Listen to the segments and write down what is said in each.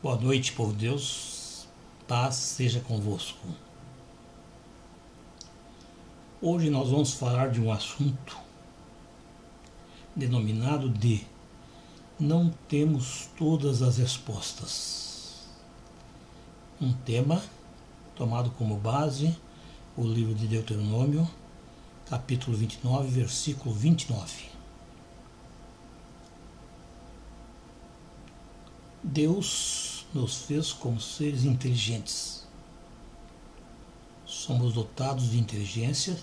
Boa noite, povo de Deus, paz seja convosco. Hoje nós vamos falar de um assunto denominado de não temos todas as respostas. Um tema tomado como base o livro de Deuteronômio, capítulo 29, versículo 29. Deus nos fez como seres inteligentes. Somos dotados de inteligência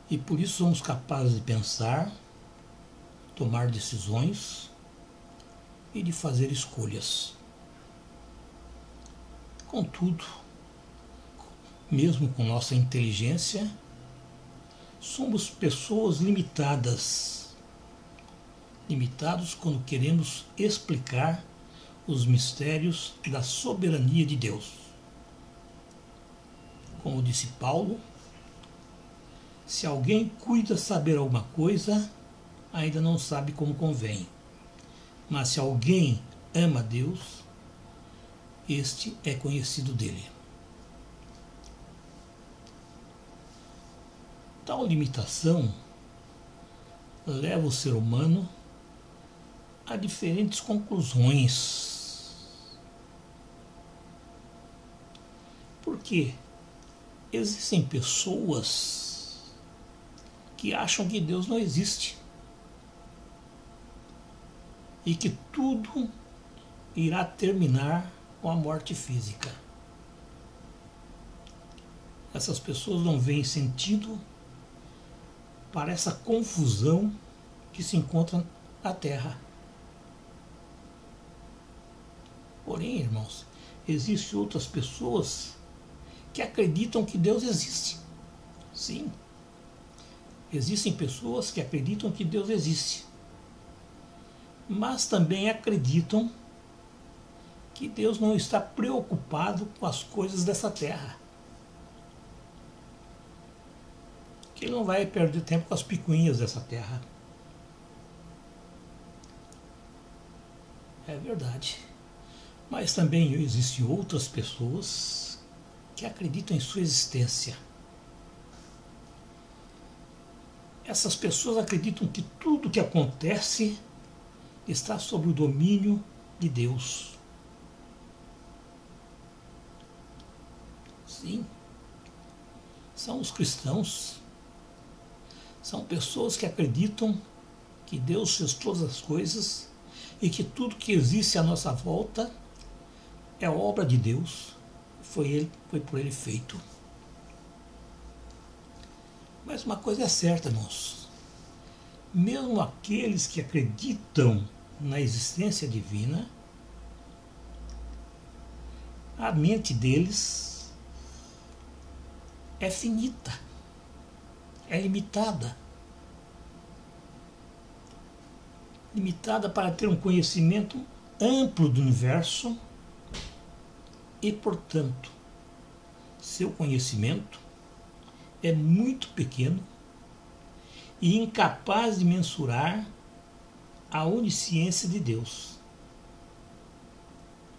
e por isso somos capazes de pensar, tomar decisões e de fazer escolhas. Contudo, mesmo com nossa inteligência, somos pessoas limitados quando queremos explicar os mistérios da soberania de Deus. Como disse Paulo, se alguém cuida saber alguma coisa, ainda não sabe como convém. Mas se alguém ama Deus, este é conhecido dele. Tal limitação leva o ser humano a diferentes conclusões. Porque existem pessoas que acham que Deus não existe e que tudo irá terminar com a morte física. Essas pessoas não veem sentido para essa confusão que se encontra na Terra. Porém, irmãos, existem outras pessoas que acreditam que Deus existe. Sim, existem pessoas que acreditam que Deus existe, mas também acreditam que Deus não está preocupado com as coisas dessa terra, que Ele não vai perder tempo com as picuinhas dessa terra. É verdade. Mas também existem outras pessoas que acreditam em sua existência. Essas pessoas acreditam que tudo que acontece está sob o domínio de Deus. Sim, são os cristãos. São pessoas que acreditam que Deus fez todas as coisas e que tudo que existe à nossa volta é obra de Deus, foi por Ele feito. Mas uma coisa é certa, irmãos, mesmo aqueles que acreditam na existência divina, a mente deles é finita, é limitada para ter um conhecimento amplo do universo. E, portanto, seu conhecimento é muito pequeno e incapaz de mensurar a onisciência de Deus.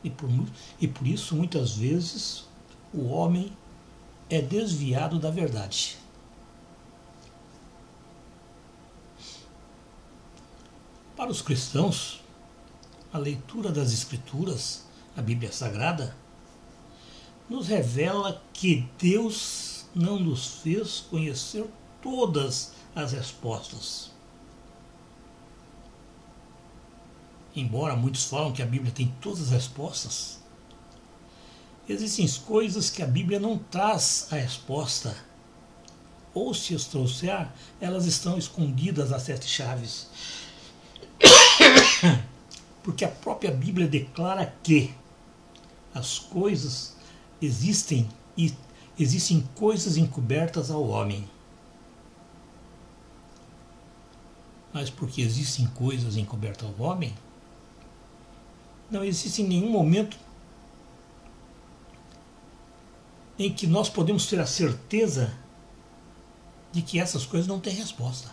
E por isso, muitas vezes, o homem é desviado da verdade. Para os cristãos, a leitura das Escrituras, a Bíblia Sagrada, nos revela que Deus não nos fez conhecer todas as respostas. Embora muitos falam que a Bíblia tem todas as respostas, existem coisas que a Bíblia não traz a resposta. Ou se as trouxer, elas estão escondidas às 7 chaves. Porque a própria Bíblia declara que as coisas existem e existem coisas encobertas ao homem. Mas porque existem coisas encobertas ao homem, não existe nenhum momento em que nós podemos ter a certeza de que essas coisas não têm resposta.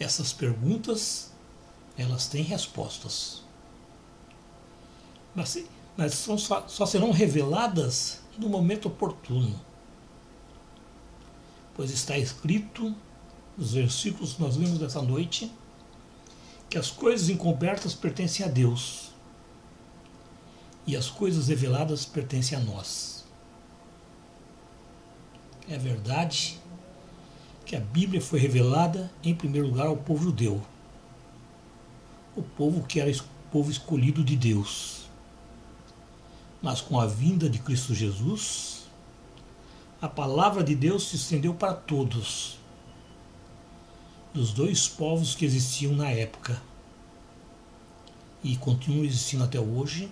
Essas perguntas elas têm respostas. Mas só serão reveladas no momento oportuno. Pois está escrito, nos versículos que nós lemos dessa noite, que as coisas encobertas pertencem a Deus e as coisas reveladas pertencem a nós. É verdade que a Bíblia foi revelada em primeiro lugar ao povo judeu, o povo que era o povo escolhido de Deus. Mas com a vinda de Cristo Jesus, a palavra de Deus se estendeu para todos, dos dois povos que existiam na época e continuam existindo até hoje.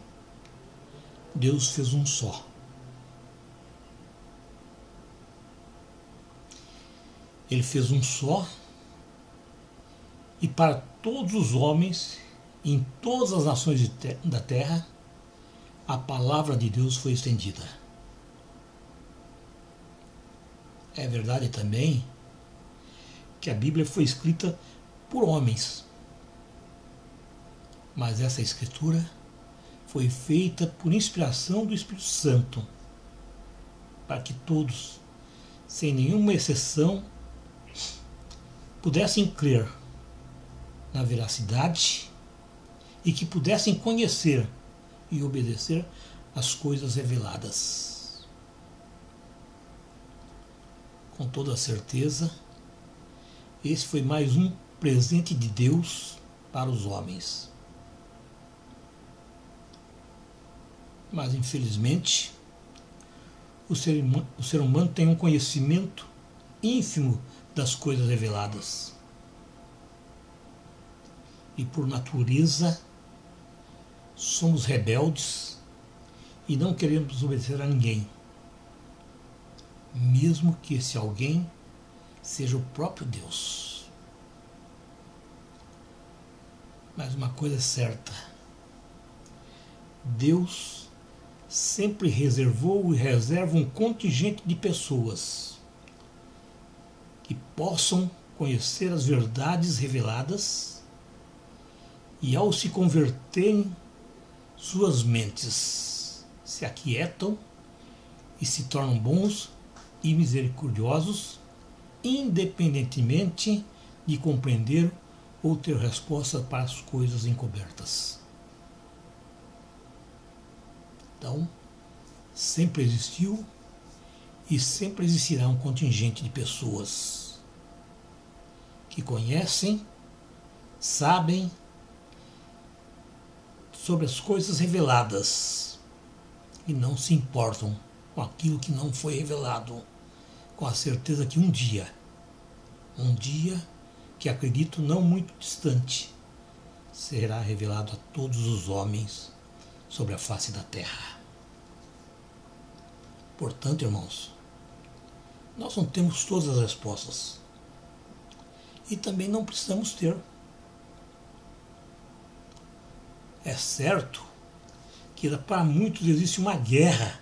Deus fez um só. Ele fez um só, e para todos os homens, em todas as nações da terra, a palavra de Deus foi estendida. É verdade também que a Bíblia foi escrita por homens, mas essa escritura foi feita por inspiração do Espírito Santo, para que todos, sem nenhuma exceção, pudessem crer na veracidade e que pudessem conhecer e obedecer às coisas reveladas. Com toda certeza, esse foi mais um presente de Deus para os homens. Mas, infelizmente, o ser humano tem um conhecimento ínfimo das coisas reveladas. E, por natureza, somos rebeldes e não queremos obedecer a ninguém, mesmo que esse alguém seja o próprio Deus. Mas uma coisa é certa: Deus sempre reservou e reserva um contingente de pessoas que possam conhecer as verdades reveladas e, ao se converterem, suas mentes se aquietam e se tornam bons e misericordiosos, independentemente de compreender ou ter resposta para as coisas encobertas. Então, sempre existiu e sempre existirá um contingente de pessoas que conhecem, sabem sobre as coisas reveladas e não se importam com aquilo que não foi revelado, com a certeza que um dia que acredito não muito distante, será revelado a todos os homens sobre a face da terra. Portanto, irmãos, nós não temos todas as respostas e também não precisamos ter. É certo que para muitos existe uma guerra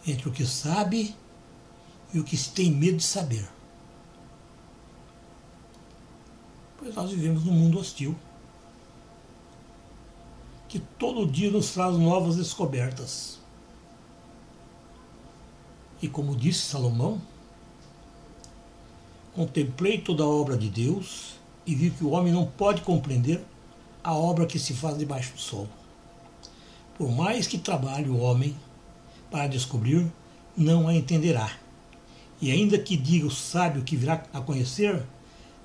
entre o que sabe e o que se tem medo de saber. Pois nós vivemos num mundo hostil, que todo dia nos traz novas descobertas. E como disse Salomão, contemplei toda a obra de Deus e vi que o homem não pode compreender a obra que se faz debaixo do sol. Por mais que trabalhe o homem para descobrir, não a entenderá. E ainda que diga o sábio que virá a conhecer,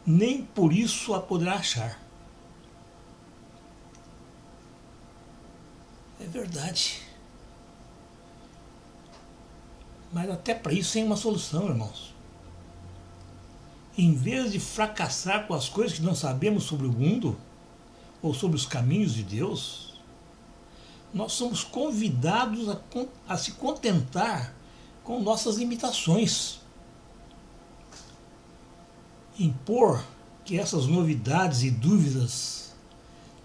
nem por isso a poderá achar. É verdade. Mas até para isso tem uma solução, irmãos. Em vez de fracassar com as coisas que não sabemos sobre o mundo ou sobre os caminhos de Deus, nós somos convidados a se contentar com nossas limitações. Impor que essas novidades e dúvidas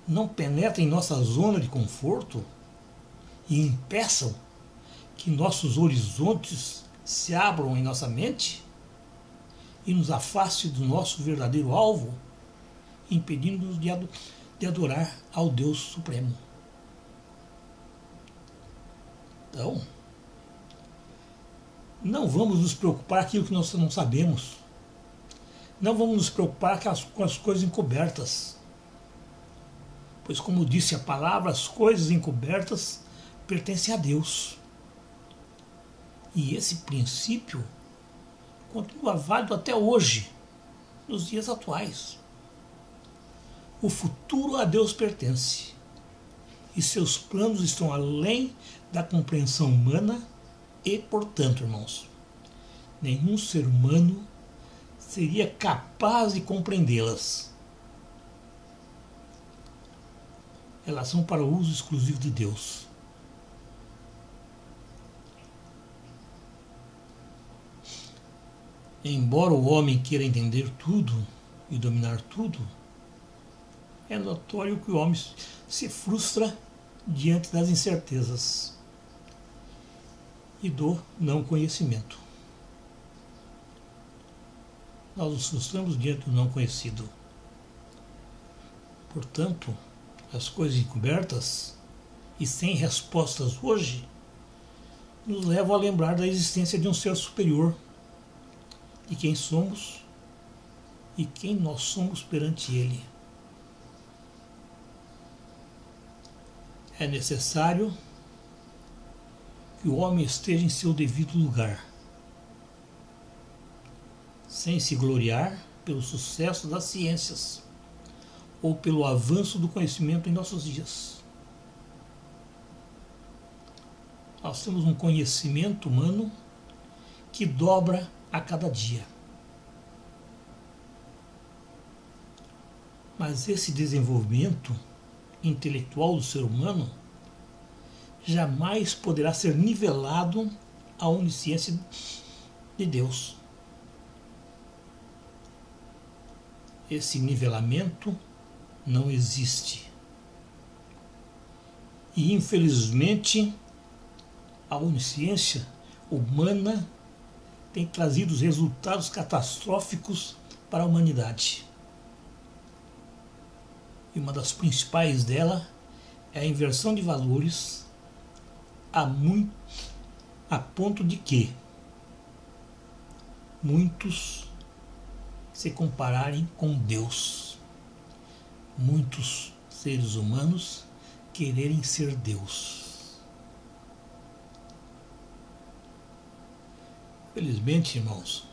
não penetrem em nossa zona de conforto e impeçam que nossos horizontes se abram em nossa mente e nos afaste do nosso verdadeiro alvo, impedindo-nos de adorar ao Deus Supremo. Então, não vamos nos preocupar com aquilo que nós não sabemos. Não vamos nos preocupar com as coisas encobertas. Pois, como disse a palavra, as coisas encobertas pertencem a Deus. E esse princípio continua válido até hoje, nos dias atuais. O futuro a Deus pertence. E seus planos estão além da compreensão humana e, portanto, irmãos, nenhum ser humano seria capaz de compreendê-las. Elas são para o uso exclusivo de Deus. Embora o homem queira entender tudo e dominar tudo, é notório que o homem se frustra diante das incertezas e do não conhecimento. Nós nos frustramos diante do não conhecido. Portanto, as coisas encobertas e sem respostas hoje nos levam a lembrar da existência de um ser superior, de quem somos e quem nós somos perante Ele. É necessário que o homem esteja em seu devido lugar, sem se gloriar pelo sucesso das ciências ou pelo avanço do conhecimento em nossos dias. Nós temos um conhecimento humano que dobra a cada dia. Mas esse desenvolvimento intelectual do ser humano jamais poderá ser nivelado à onisciência de Deus. Esse nivelamento não existe. E, infelizmente, a onisciência humana tem trazido resultados catastróficos para a humanidade. E uma das principais dela é a inversão de valores a ponto de que muitos se compararem com Deus. Muitos seres humanos quererem ser Deus. Felizmente, irmãos,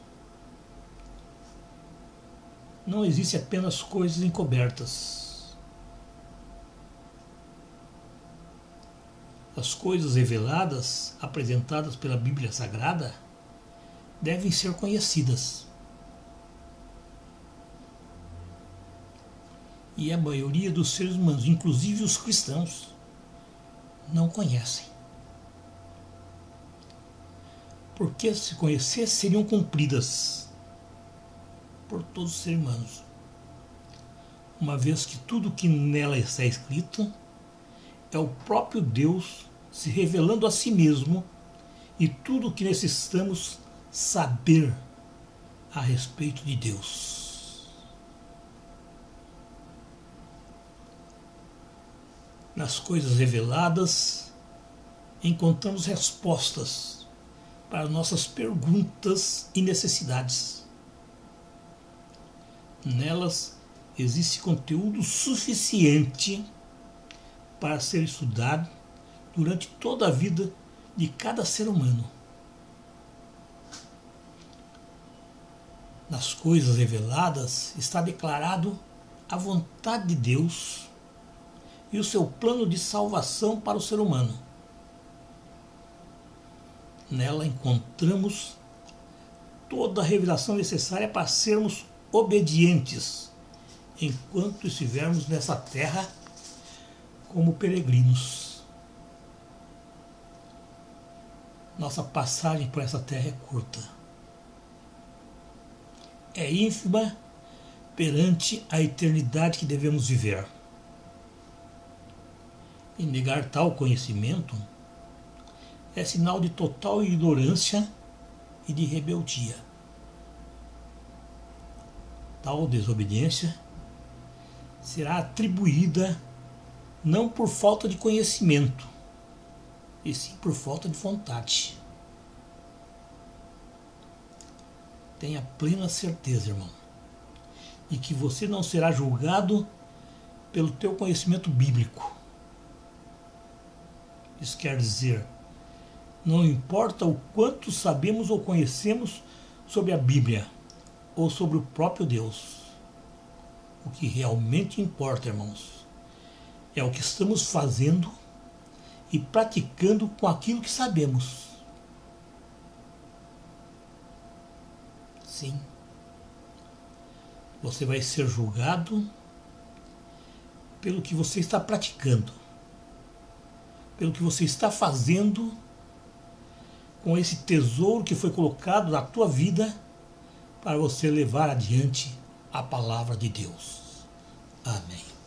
não existe apenas coisas encobertas. As coisas reveladas, apresentadas pela Bíblia Sagrada, devem ser conhecidas. E a maioria dos seres humanos, inclusive os cristãos, não conhecem. Porque se conhecessem, seriam cumpridas por todos os seres humanos. Uma vez que tudo que nela está escrito é o próprio Deus se revelando a si mesmo e tudo o que necessitamos saber a respeito de Deus. Nas coisas reveladas, encontramos respostas para nossas perguntas e necessidades. Nelas existe conteúdo suficiente para ser estudado durante toda a vida de cada ser humano. Nas coisas reveladas está declarado a vontade de Deus e o seu plano de salvação para o ser humano. Nela encontramos toda a revelação necessária para sermos obedientes enquanto estivermos nessa terra como peregrinos. Nossa passagem por essa terra é curta. É ínfima perante a eternidade que devemos viver. E negar tal conhecimento é sinal de total ignorância e de rebeldia. Tal desobediência será atribuída não por falta de conhecimento, e sim por falta de vontade. Tenha plena certeza, irmão, de que você não será julgado pelo teu conhecimento bíblico. Isso quer dizer, não importa o quanto sabemos ou conhecemos sobre a Bíblia ou sobre o próprio Deus. O que realmente importa, irmãos, é o que estamos fazendo e praticando com aquilo que sabemos. Sim, você vai ser julgado pelo que você está praticando, pelo que você está fazendo com esse tesouro que foi colocado na tua vida para você levar adiante a palavra de Deus. Amém.